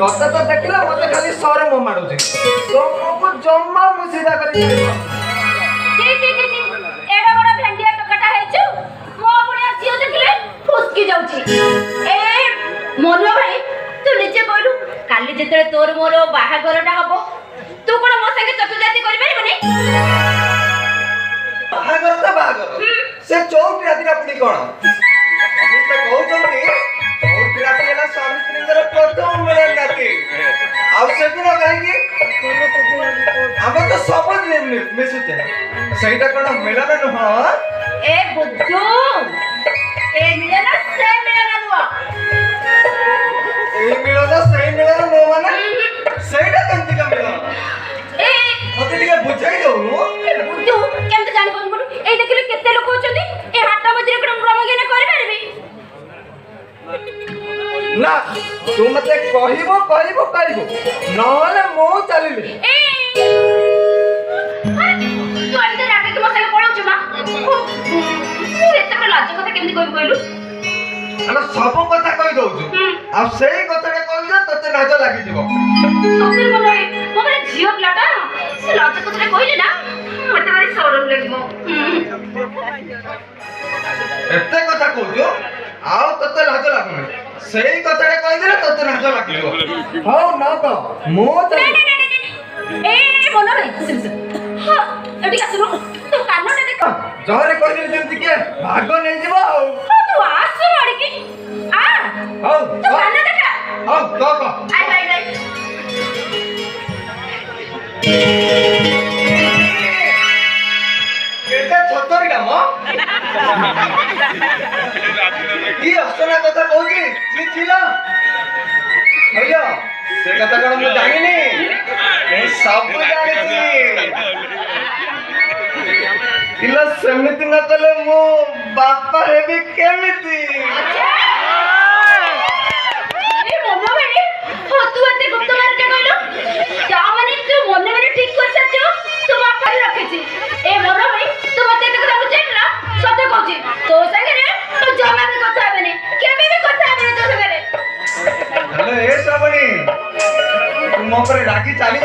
तते तो देखला मते खाली सर मो माडुची तुमको जम्मा मुसीदा करी ची एडा बड़ा भेंडिया टोकाटा हेचु मो पुनिया झियो देखले फुसकी जाउची ए मोनो भाई तू निचे कहलु काली जेतरे तोर मोर बाहागरटा हबो तू कोन मो संगे चतुर्जाति करि परिबनी बाहागर तो बाहागर से चौक रातिरा पुनी कोन अभी तो कहउछंती चौक राति ହେଲା स्वामी स्त्रीଙ୍କର प्रथम मिलन राति ଆଉ ସେଦିନ କାହିଁକି ଆମେ ତ ସବୁ ମିଶୁଛେ ସେଇଟା କଣ ମିଳନ ନୁହଁ ए बुद्धू ए मिलन से मिलन नुआ ଏଇ ମିଳନ ସେଇ ମିଳନ ନୁହଁ ମାନେ ସେଇଟା କେମିତି କା ମିଳନ ए ମତେ ଟିକେ ବୁଝାଇ ଦଉନୁ बुद्धू केमते जानि कोन बोलू ए देखिले केते लोक होचंदी ए हाट मजरे कोन ब्रह्मज्ञान करि परबी ना तू मते कहिबो नहले मो चलिले ए तू अंदर आके तुम संग पळौ छमा तू एते लाज कथा केमते कहबी कहलू ଆମେ ସବୁ କଥା କହି ଦଉଛୁ ଆଉ ସେଇ କଥାଟା କହିଲେ ତତେ ଲାଜ ଲାଗିଯିବ ସତରେ ମୋ ମାନେ ଝିଅ ପିଲାଟା ସେ ଲାଜ କଥାଟା କହିଲେ ନା ମତେ ଭାରି ସରମ ଲାଗିବ ଏତେ କଥା କହୁଛୁ ଆଉ ତତେ ଲାଜ ଲାଗୁନି ସେଇ କଥାଟା କହିଦେଲେ ତତେ ଲାଜ ଲାଗିବ ହଉ ନା ତ ମୁଁ ए मोनो भाई सुन हां एटी कासुनो तू कानटा देख जहरे कहले जेंति के भाग नै जीव ଆଉ तू आसु माडी की आ हौ तू कान देख हौ क आई केते छतरी काम की असना कथा कहूची ची छिला भैया से कथा कण मु जानिनी ए सब जानिची इला सेमिति न तले मो बापा हेबी केमिति ए मोनो भाई हो तू एते गुप्त मारके कहलो जा माने तू मोने माने ठीक कर सचो तू बापा रे रखे छी ए मोनो भाई तू मते एते कथा बुझेला सते कहूची तो संगे रे तू जमा में कथा हेबे ने केबे भी कथा हेबे तो संगे रे हेलो ए श्रावणी तू मो पर रागी चाली